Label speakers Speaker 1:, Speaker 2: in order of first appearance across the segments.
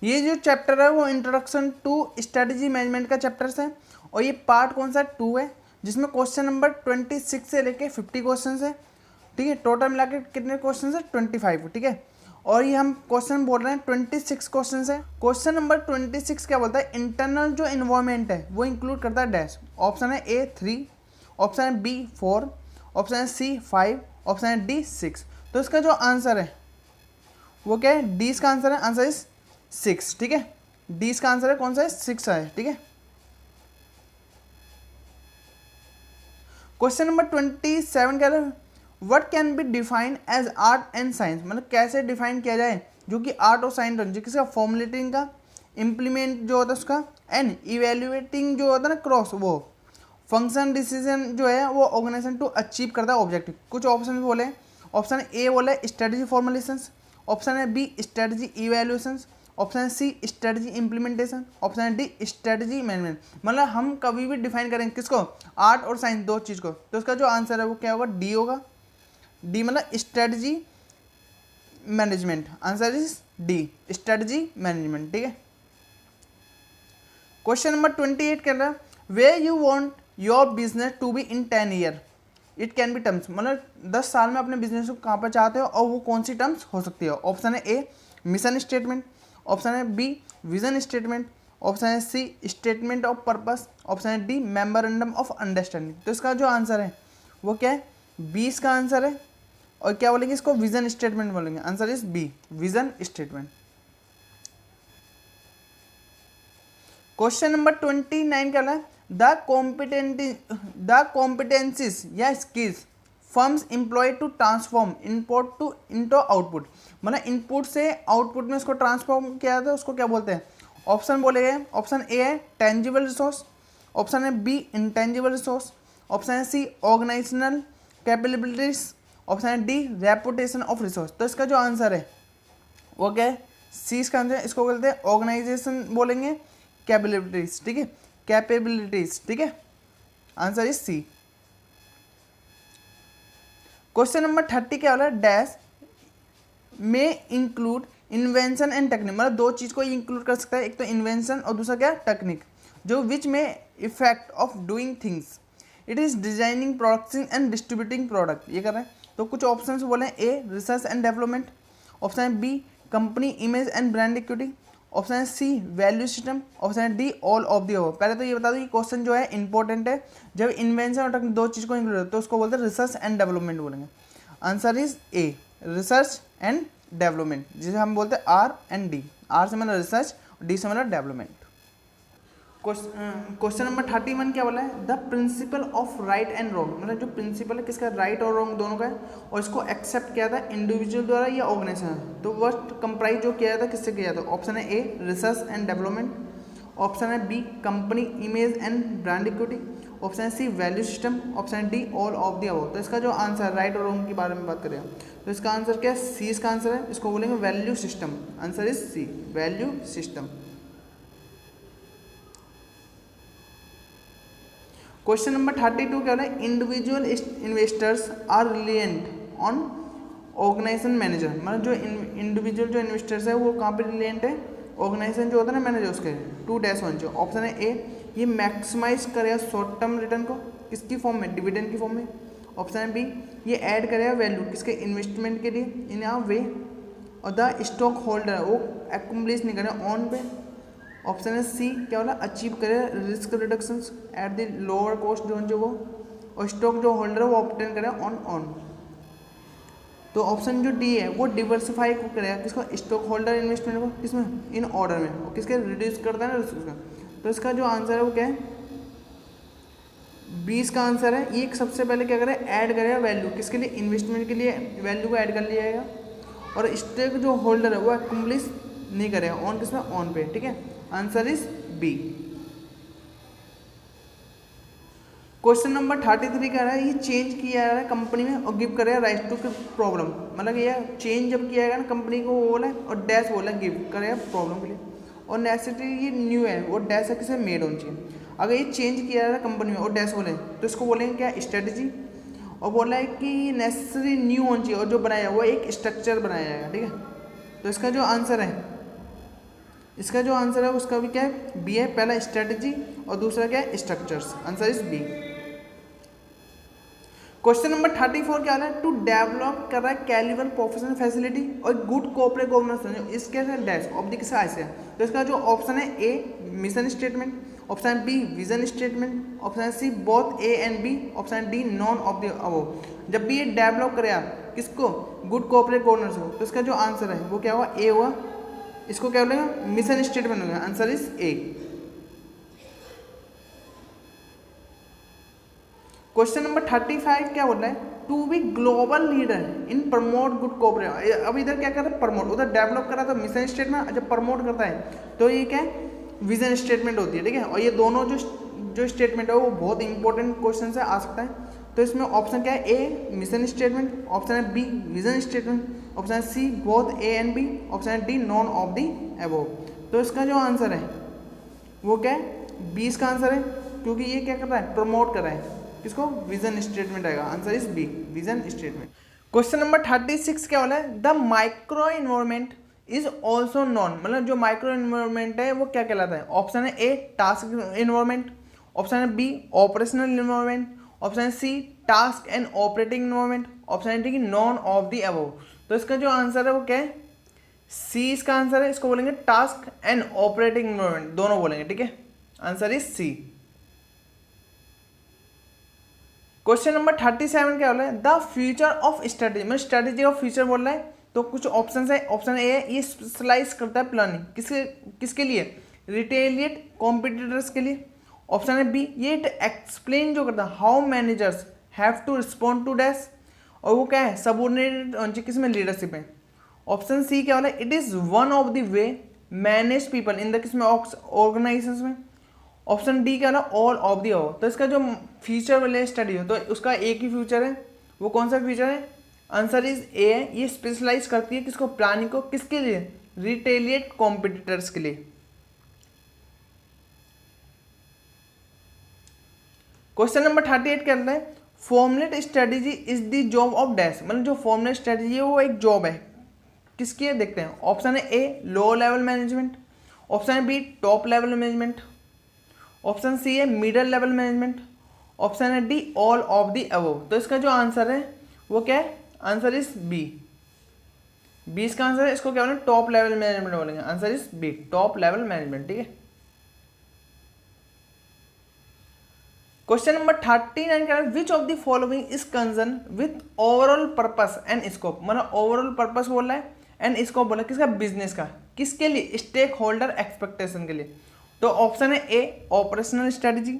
Speaker 1: ये जो चैप्टर है वो इंट्रोडक्शन टू स्ट्रेटजी मैनेजमेंट का चैप्टर्स है और ये पार्ट कौन सा 2 है, जिसमें क्वेश्चन नंबर 26 से लेके 50 क्वेश्चन है, ठीक है। टोटल मिला के कितने क्वेश्चन है 25, ठीक है। और ये हम क्वेश्चन बोल रहे हैं 26 क्वेश्चन है। क्वेश्चन नंबर 26 क्या बोलता है, इंटरनल जो इन्वायरमेंट है वो इंक्लूड करता है डैश। ऑप्शन है ए 3, ऑप्शन है बी 4, ऑप्शन है सी 5, ऑप्शन है डी 6। तो इसका जो आंसर है वो क्या है, डी इसका आंसर है, आंसर इज 6, ठीक है। डी इसका आंसर है कौन सा है, 6 है, ठीक है। क्वेश्चन नंबर 27 क्या है, what can be defined as art and science, मतलब कैसे डिफाइन किया जाए जो कि आर्ट और साइंस जो किसका, फॉर्मुलेटिंग का, इम्प्लीमेंट जो होता है उसका, एंड इवेल्युएटिंग जो होता है ना क्रॉस, वो फंक्शन डिसीजन जो है वो ऑर्गेनाइजेशन टू अचीव करता है ऑब्जेक्टिव। कुछ ऑप्शन बोले, ऑप्शन ए बोले स्ट्रेटजी फॉर्मुलेशंस, ऑप्शन है बी स्ट्रेटजी इवेल्युएशंस, ऑप्शन है सी स्ट्रेटजी इंप्लीमेंटेशन, ऑप्शन है डी स्ट्रेटजी मैनेजमेंट। मतलब हम कभी भी डिफाइन करेंगे किसको, आर्ट और साइंस दो चीज़ को, तो उसका जो आंसर है वो क्या होगा, डी होगा। डी मतलब strategy management, answer is D strategy management, ठीक है। क्वेश्चन नंबर 28 कह रहा है, way you want your business to be in 10 year, it can be terms, मतलब 10 साल में अपने बिजनेस को कहाँ पर चाहते हो और वो कौन सी टर्म्स हो सकती है। ऑप्शन है ए मिशन स्टेटमेंट, ऑप्शन है बी विजन स्टेटमेंट, ऑप्शन है सी स्टेटमेंट ऑफ पर्पस, ऑप्शन है डी मेमोरेंडम ऑफ अंडरस्टैंडिंग। तो इसका जो आंसर है वो क्या है, बी इसका आंसर है। और क्या बोलेंगे इसको, विजन स्टेटमेंट बोलेंगे, answer is B vision statement. Question number 29 क्या है, द कॉम्पिटेंसीज या skills firms employ to transform input to into output, मतलब इनपुट से आउटपुट में उसको ट्रांसफॉर्म किया जाता है, उसको क्या बोलते हैं। ऑप्शन बोले गए, ऑप्शन ए है टेंजिबल रिसोर्स, ऑप्शन है बी इंटेंजिबल रिसोर्स, ऑप्शन है सी ऑर्गेनाइजेशनल कैपेबिलिटीज, ऑप्शन है डी रेपुटेशन ऑफ रिसोर्स। तो इसका जो आंसर है वो क्या है, सी इसका आंसर है। इसको बोलते हैं ऑर्गेनाइजेशन बोलेंगे कैपेबिलिटीज, ठीक है, कैपेबिलिटीज, ठीक है, answer is C. Question number 30 क्या हो रहा है, डैश में इंक्लूड इन्वेंशन एंड टेक्निक, मतलब दो चीज को इंक्लूड कर सकता है, एक तो इन्वेंशन और दूसरा क्या टेक्निक, जो विच में effect of doing things, it is designing products and distributing product, ये कर रहे हैं। तो कुछ ऑप्शन बोले, A research and development, option है B company image and brand equity, option है सी वैल्यू सिस्टम, ऑप्शन है D all of the above. पहले तो ये बता दो कि क्वेश्चन जो है इंपॉर्टेंट है, जब इन्वेंशन और टेक्निक दो चीज़ को इंक्लूड तो उसको बोलते हैं रिसर्च एंड डेवलपमेंट बोलेंगे, answer is A research and development, जिसे हम बोलते हैं आर एंड डी, आर से मतलब रिसर्च, डी से मतलब डेवलपमेंट। क्वेश्चन नंबर 31 क्या बोला है, the principle of right and wrong, मतलब जो प्रिंसिपल है किसका, राइट और रॉन्ग दोनों का है, और इसको एक्सेप्ट किया था इंडिविजुअल द्वारा या ऑर्गेनाइजेशन। तो वह कंप्राइज जो किया था किससे किया था, ऑप्शन है A research and development, option है B company image and brand equity, option है सी वैल्यू सिस्टम, ऑप्शन है D all of the above. तो इसका जो आंसर राइट और रॉन्ग के बारे में बात करें तो इसका आंसर क्या है, सी इसका आंसर है। इसको बोलेंगे value system, answer is C value system. Question number 32 क्या है, individual investors are reliant on organisation manager, मतलब जो इंडिविजुअल जो इन्वेस्टर्स है वो कहाँ पे रिलियंट है, ऑर्गेनाइजेशन जो होता है ना मैनेजर उसके 2-1 जो ऑप्शन है ए ये मैक्सिमाइज करेगा शॉर्ट टर्म रिटर्न को किसकी फॉर्म में, डिविडेंड की फॉर्म में, ऑप्शन है बी ये ऐड करेगा वैल्यू किसके, इन्वेस्टमेंट के लिए इन आ वे, और द स्टॉक होल्डर है वो एक्युमुलेट नहीं करेगा ऑन पे, ऑप्शन है सी क्या बोला अचीव करे risk reduction at the lower cost जो वो, और स्टॉक जो होल्डर है वो ऑब्टेन करे ऑन। तो ऑप्शन जो डी है वो डिवर्सिफाई को करेगा किसको, स्टॉक होल्डर इन्वेस्टमेंट को किसमें, इन ऑर्डर में, और किसके रिड्यूस करता है ना रिस्क का। तो इसका जो आंसर है वो क्या है, 20 का आंसर है। ये सबसे पहले क्या करें, ऐड करेगा वैल्यू किसके लिए, इन्वेस्टमेंट के लिए वैल्यू को ऐड कर लिया जाएगा, और स्टॉक जो होल्डर है वो एक्युमुलेट नहीं करेगा ऑन किसमें, ऑन पे, ठीक है, answer is B. Question number 33 कह रहा है ये चेंज किया जा रहा है कंपनी में और गिव करेगा राइट टू प्रॉब्लम, मतलब ये चेंज जब किया जाएगा ना कंपनी को वो बोला है और डैश बोला गिव करेगा प्रॉब्लम के लिए, और नेसेसिटी ये न्यू है वो डैश है किसे मेड होनी चाहिए। अगर ये चेंज किया जा रहा है कंपनी में और डैश बोले तो इसको बोलेंगे क्या, स्ट्रेटजी, और बोला है कि नेसेसरी न्यू होनी चाहिए और जो बनाया वो एक स्ट्रक्चर बनाया जाएगा, ठीक है। तो इसका जो आंसर है इसका जो आंसर है उसका भी क्या है, बी है। पहला स्ट्रेटजी और दूसरा क्या है, structures. Answer is B. Question number 34 क्या है, टू डेवलप कर रहा है कैलिबर प्रोफेशनल फैसिलिटी और गुड कॉर्पोरेट गवर्नेंस, इसके डैश ऑफ द किसका ऐसे है। तो इसका जो ऑप्शन है A mission statement, option B vision statement, option C both A and B, option D none of the above. जब भी ये डेवलप करे आप किसको, गुड कॉर्पोरेट गवर्नेंस हो, तो इसका जो आंसर है वो क्या हुआ, ए हुआ। इसको क्या बोलेगा, मिशन स्टेटमेंट होगा। Answer is A. Question number 35 क्या बोल रहा है, to be global leader in promote good corporate. अब इधर क्या कर रहा है, प्रमोट, उधर डेवलप कर रहा था मिशन स्टेटमेंट, जब प्रमोट करता है तो ये क्या है, विजन स्टेटमेंट होती है। ठीक है, और ये दोनों जो स्टेटमेंट है वो बहुत इंपॉर्टेंट क्वेश्चन से आ सकता है। तो इसमें ऑप्शन क्या है, ए मिशन स्टेटमेंट, ऑप्शन है B vision statement, option C both A and B, option D none of the above. तो इसका जो आंसर है वो क्या है, 20 का आंसर है, क्योंकि ये क्या कर रहा है, प्रमोट कर रहा है किसको, विजन स्टेटमेंट आएगा। Answer is B vision statement. Question number 36 क्या बोला है, the micro environment is also known, मतलब जो माइक्रो इन्वायरमेंट है वो क्या कहलाता है। ऑप्शन है ए टास्क इन्वायरमेंट, ऑप्शन है बी ऑपरेशनल इन्वायरमेंट, ऑप्शन है C task and operating environment, option है D none of the above. तो इसका जो आंसर है वो क्या है, सी इसका आंसर है। इसको बोलेंगे टास्क एंड ऑपरेटिंग इन्वायरमेंट, दोनों बोलेंगे। ठीक है, answer is C. Question number 37 क्या बोला है, द फ्यूचर ऑफ स्ट्रेटेजी, मतलब स्ट्रेटेजी ऑफ फ्यूचर बोल रहा है। तो कुछ ऑप्शन है, ऑप्शन ए है ये स्पेशलाइज करता है प्लानिंग किसके लिए, रिटेलिएट कॉम्पिटिटर्स के लिए। ऑप्शन है बी ये एक्सप्लेन जो करता है how managers have to respond to dash, और वो क्या है, सबऑर्डिनेट किसमें, लीडरशिप में। ऑप्शन सी क्या बोला है, it is one of the way manage people in the किसमें, ऑर्गेनाइजेशन में। ऑप्शन डी क्या ना, ऑल ऑफ दी अबव। तो इसका जो फ्यूचर वाले स्टडी हो तो उसका एक ही फ्यूचर है, वो कौन सा फ्यूचर है, आंसर इज ए है। ये स्पेशलाइज करती है किसको, प्लानिंग को, किसके लिए, रिटेलिएट कॉम्पिटिटर्स के लिए। क्वेश्चन नंबर 38 क्या कहता है, formulate strategy is the job of dash, मतलब जो फॉर्मुलेट स्ट्रेटेजी है वो एक जॉब है किसकी है, देखते हैं। ऑप्शन है A low level management, option है B top level management, option C है मिडल लेवल मैनेजमेंट, ऑप्शन है D all of the above. तो इसका जो आंसर है वो क्या है, आंसर इज बी। 20 का आंसर है, इसको क्या बोलेंगे, टॉप लेवल मैनेजमेंट बोलेंगे। Answer is B, top level management. ठीक है, क्वेश्चन नंबर 39 क्या है, which of the following is concern with overall purpose and scope, मतलब ओवरऑल पर्पस बोल रहा है एंड स्कोप बोला किसका, बिजनेस का, किसके लिए, स्टेक होल्डर एक्सपेक्टेशन के लिए। तो ऑप्शन है ए ऑपरेशनल स्ट्रेटजी,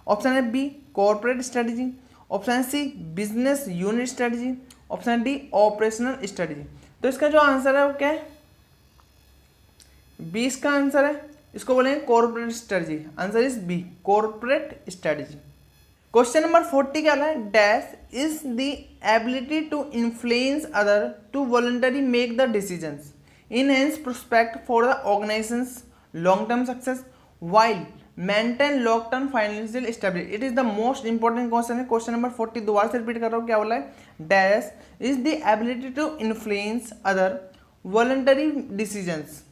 Speaker 1: ऑप्शन है बी कॉर्पोरेट स्ट्रेटजी, ऑप्शन है सी बिजनेस यूनिट स्ट्रेटजी, ऑप्शन है डी ऑपरेशनल स्ट्रेटजी। तो इसका जो आंसर है वो क्या है, 20 का आंसर है, इसको बोलेंगे corporate strategy. Answer is B corporate strategy. Question number 40 क्या है, dash is the ability to influence other to voluntary make the decisions enhance prospect for the organization's long-term success while maintain long-term financial stability. It is the most important question है। Question number 40 दोबारा से repeat कर रहा हूँ, क्या बोला है, dash is the ability to influence other voluntary decisions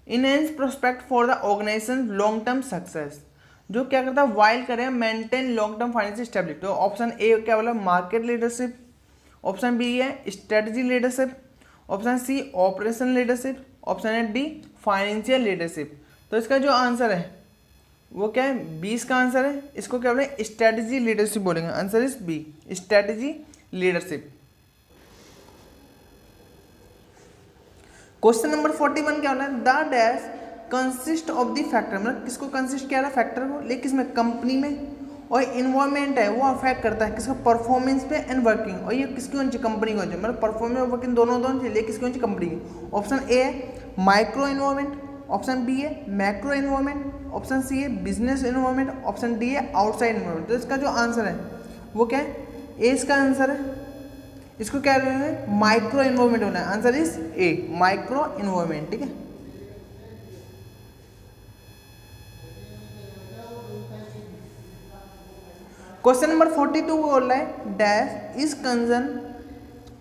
Speaker 1: enhance prospect for the organisation long term success. जो क्या करता है, वाइल करें maintain long term financial stability. तो ऑप्शन ए क्या बोला, मार्केट लीडरशिप, ऑप्शन बी है strategy leadership, option C operation leadership, option है डी फाइनेंशियल लीडरशिप। तो इसका जो आंसर है वो क्या है, 20 का आंसर है, इसको क्या बोलेंगे, स्ट्रेटजी लीडरशिप बोलेंगे। Answer is B strategy leadership. Question number 41 क्या होना है, the dash consist of the factor, मतलब किसको कंसिस्ट किया है, फैक्टर को, लेकिन किसमें, कंपनी में। और इन्वायरमेंट है वो अफेक्ट करता है किसका, परफॉर्मेंस पे एंड वर्किंग। और ये किसकी होनी चाहिए, कंपनी को होनी चाहिए, मतलब परफॉर्मेंस और वर्किंग दोनों चाहिए, लेकिन किसकी होनी चाहिए, कंपनी की। ऑप्शन ए है माइक्रो इन्वायरमेंट, ऑप्शन बी है मैक्रो इन्वायरमेंट, ऑप्शन सी है बिजनेस इन्वायरमेंट, ऑप्शन डी है आउटसाइड इन्वायरमेंट। तो इसका जो आंसर है वो क्या है, ए इसका आंसर है। इसको क्या है, माइक्रो इन्वायरमेंट होना है। Answer is A micro environment. ठीक है, क्वेश्चन नंबर 42 बोल रहा है, dash is concern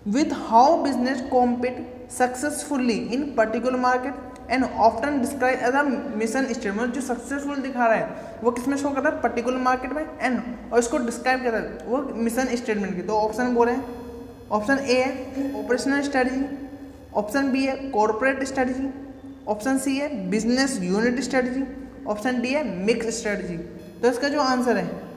Speaker 1: with how business compete successfully in particular market and often describe as a mission statement. जो सक्सेसफुल दिखा रहा है वो किसमें शो करता है, पर्टिकुलर मार्केट में, एंड और इसको डिस्क्राइब करता है वो मिशन स्टेटमेंट की। तो ऑप्शन बोले, ऑप्शन ए है ऑपरेशनल स्ट्रेटजी, ऑप्शन बी है कॉर्पोरेट स्ट्रेटजी, ऑप्शन सी है business unit strategy, option D है मिक्स स्ट्रेटजी। तो इसका जो आंसर है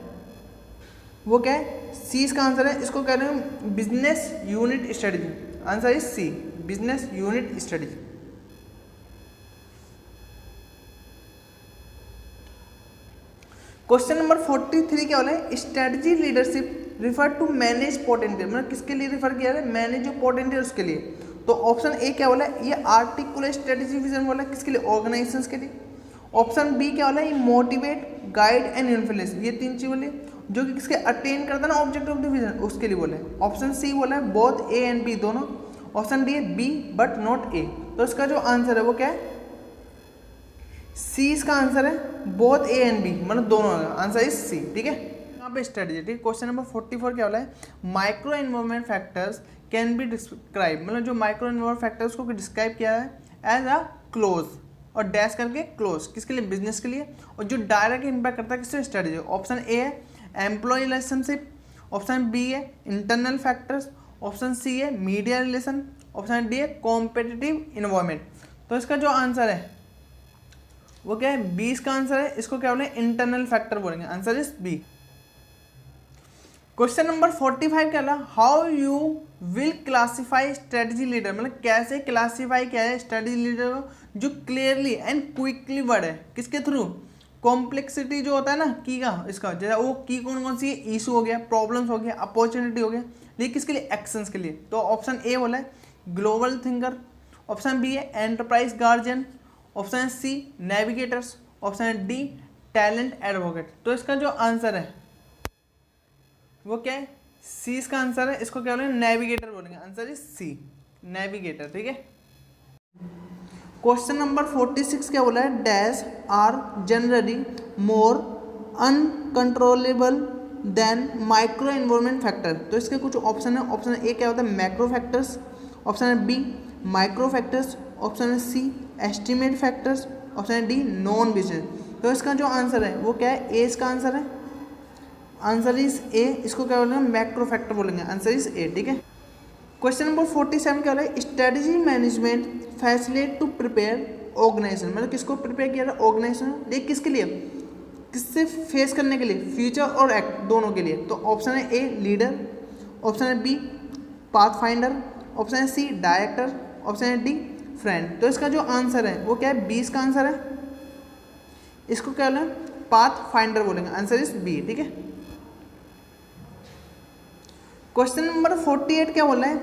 Speaker 1: वो क्या है, सी इसका आंसर है। इसको कह रहे हैं business unit strategy. Answer is C, business unit strategy. Question number 43 क्या बोला है, strategy leadership refer to manage potential, मतलब किसके लिए रिफर किया है, मैनेज जो पोटेंशियल उसके लिए। तो ऑप्शन ए क्या बोला है, ये आर्टिकुलेट स्ट्रेटजी विजन बोला है, किसके लिए, ऑर्गेनाइजेशंस के लिए। ऑप्शन बी क्या बोला है, ये मोटिवेट गाइड एंड इन्फ्लुएंस, ये तीन चीज बोले जो कि किसके अटेन करता है ना ऑब्जेक्ट ऑफ द विजन, उसके लिए बोले। ऑप्शन सी बोला है बोथ ए एंड बी दोनों। ऑप्शन डी है बी बट नॉट ए। तो इसका जो आंसर है वो क्या है, सी इसका आंसर है, बोथ ए एंड बी मतलब दोनों। आंसर इज सी, ठीक है। यहाँ पे स्ट्रेटजी, ठीक है। क्वेश्चन नंबर 44 क्या बोला है, micro environment factors can be describe, मतलब जो माइक्रो एनवायरमेंट फैक्टर्स को डिस्क्राइब किया है एज अ क्लोज और डैश करके क्लोज, किसके लिए, बिजनेस के लिए। और जो डायरेक्ट इम्पैक्ट करता है किससे, स्ट्रेटजी। ऑप्शन ए है एम्प्लॉय रिलेशनशिप, ऑप्शन बी है इंटरनल फैक्टर्स, ऑप्शन सी है मीडिया रिलेशन, ऑप्शन डी है कॉम्पिटिटिव इन्वायरमेंट। तो इसका जो आंसर है वो क्या है, बी इसका आंसर है। इसको क्या बोलेंगे, इंटरनल फैक्टर बोलेंगे। Answer is B. Question number 45 क्या है, how you will classify strategy leader, मतलब कैसे क्लासीफाई किया है स्ट्रेटजी लीडर को जो क्लियरली एंड क्विकली वर्ड है, किसके थ्रू, कॉम्प्लेक्सिटी जो होता है ना की का, इसका जैसे वो की कौन कौन सी, इशू हो गया, प्रॉब्लम्स हो गया, अपॉर्चुनिटी हो गया, लेकिन किसके लिए, एक्शंस के लिए। तो ऑप्शन ए बोला है ग्लोबल थिंकर, ऑप्शन बी है enterprise guardian, option C navigators, option D talent advocate. तो इसका जो आंसर है वो क्या है, सी इसका आंसर है। इसको क्या बोलेंगे, नेविगेटर बोलेंगे। आंसर इज सी, नेविगेटर, ठीक है। क्वेश्चन नंबर 46 क्या बोला है, dash are generally more uncontrollable than micro environment factor. तो इसके कुछ ऑप्शन है। ऑप्शन ए क्या होता है, मैक्रो फैक्टर्स, ऑप्शन है बी माइक्रो फैक्टर्स, ऑप्शन है सी एस्टिमेट फैक्टर्स, ऑप्शन है डी नॉन बिजनेस। तो इसका जो आंसर है वो क्या है, ए इसका आंसर है। Answer is A. इसको क्या बोलेंगे, मैक्रो फैक्टर बोलेंगे। आंसर इज ए, ठीक है। क्वेश्चन नंबर 47 क्या है, strategy management facilitate to prepare organisation, मतलब किसको प्रिपेयर किया था, ऑर्गेनाइजेशन, लेकिन किसके लिए, किससे फेस करने के लिए, फ्यूचर और एक्ट दोनों के लिए। तो ऑप्शन है ए लीडर, ऑप्शन है बी पाथ फाइंडर, ऑप्शन है सी डायरेक्टर, ऑप्शन है डी फ्रेंड। तो इसका जो आंसर है वो क्या है, बी इसका आंसर है। इसको क्या बोलेंगे, पाथ फाइंडर बोलेंगे। आंसर इज बी, ठीक है। क्वेश्चन नंबर 48 क्या बोला है,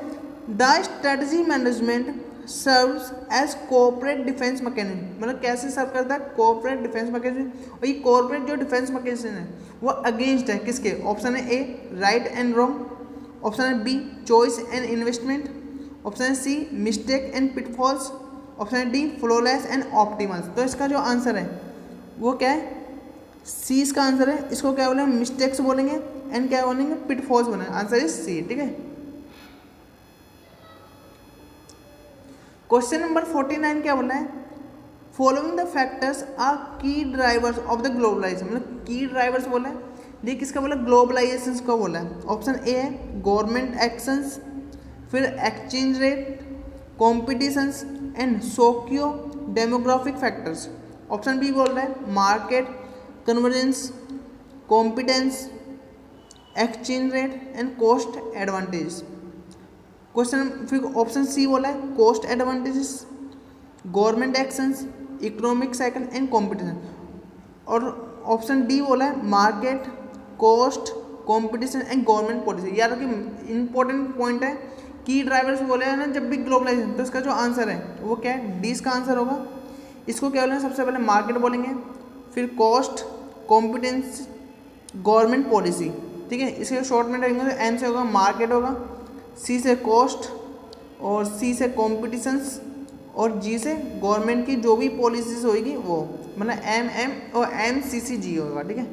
Speaker 1: the strategy management serves as cooperate defence mechanism, मतलब कैसे सर्व करता है, कोऑपरेट डिफेंस मैकेनिज्म। और ये कोऑपरेट जो डिफेंस मैकेनिज्म है वो अगेंस्ट है किसके, ऑप्शन है A right and wrong, option है B choice and investment, option है C mistake and pitfalls, option है डी फ्लॉलेस एंड ऑप्टिमल्स। तो इसका जो आंसर है वो क्या है, सी इसका आंसर है। इसको क्या बोलेंगे, मिस्टेक्स बोलेंगे एंड क्या बोलेंगे, पिटफॉल्स बोलेंगे। आंसर इज सी, ठीक है। क्वेश्चन नंबर 49 क्या बोला है, फॉलोइंग द फैक्टर्स आर की ड्राइवर्स ऑफ द ग्लोबलाइजेशन, मतलब की ड्राइवर्स बोला है, ये किसका बोला, ग्लोबलाइजेशन का बोला है। ऑप्शन ए है गवर्नमेंट एक्शंस, फिर exchange rate, competitions and socio demographic factors. Option B बोल रहा है market convergence, competence, exchange rate and cost advantage. Question फिर ऑप्शन सी बोला है cost advantages, government actions, economic cycle and competition. और option D बोला है market, cost, competition and government policy. याद रखिए इंपॉर्टेंट पॉइंट है, की ड्राइवर्स बोले हैं ना जब भी ग्लोबलाइजेशन, तो इसका जो आंसर है वो क्या है, डी इसका आंसर होगा। इसको क्या बोलेंगे, सबसे पहले मार्केट बोलेंगे, फिर कॉस्ट, कॉम्पिटेंस, गवर्नमेंट पॉलिसी, ठीक है। इसके शॉर्ट में रहेंगे तो एम से होगा मार्केट होगा, सी से कॉस्ट, और सी से कॉम्पिटिशन्स, और जी से गवर्नमेंट की जो भी पॉलिसीज होगी वो, मतलब एम एम और एम सी सी जी होगा, ठीक है।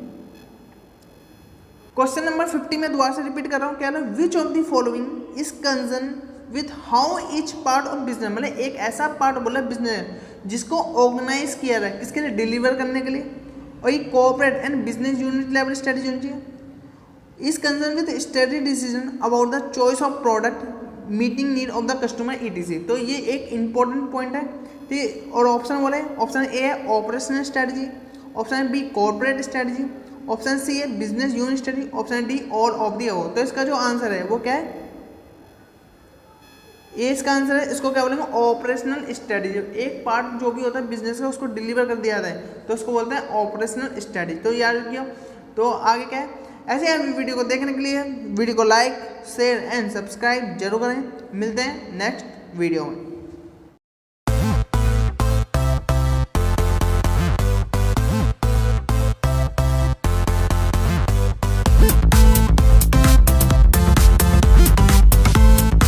Speaker 1: क्वेश्चन नंबर 50 में दोबारा से रिपीट कर रहा हूँ, क्या है, which of the following is concern with how each part of business, मतलब एक ऐसा पार्ट बोला बिजनेस जिसको ऑर्गेनाइज किया जाए किसके लिए, डिलीवर करने के लिए। और ये corporate and business unit level strategy होनी चाहिए। इस concern with strategy decision about the choice of product meeting need of the customer etc. तो ये एक इंपॉर्टेंट पॉइंट है। ठीक, और ऑप्शन बोले, ऑप्शन ए है operational strategy, option B corporate strategy, option C है business unit strategy, option D all of the above. तो इसका जो आंसर है वो क्या है, ये इसका आंसर है। इसको क्या बोलेंगे, ऑपरेशनल स्ट्रेटजी। एक पार्ट जो भी होता है बिजनेस का उसको डिलीवर कर दिया जाता है तो उसको बोलते हैं ऑपरेशनल स्ट्रेटजी। तो याद रखिए। तो आगे क्या है, ऐसे ही वीडियो को देखने के लिए वीडियो को लाइक शेयर एंड सब्सक्राइब जरूर करें। मिलते हैं नेक्स्ट वीडियो में।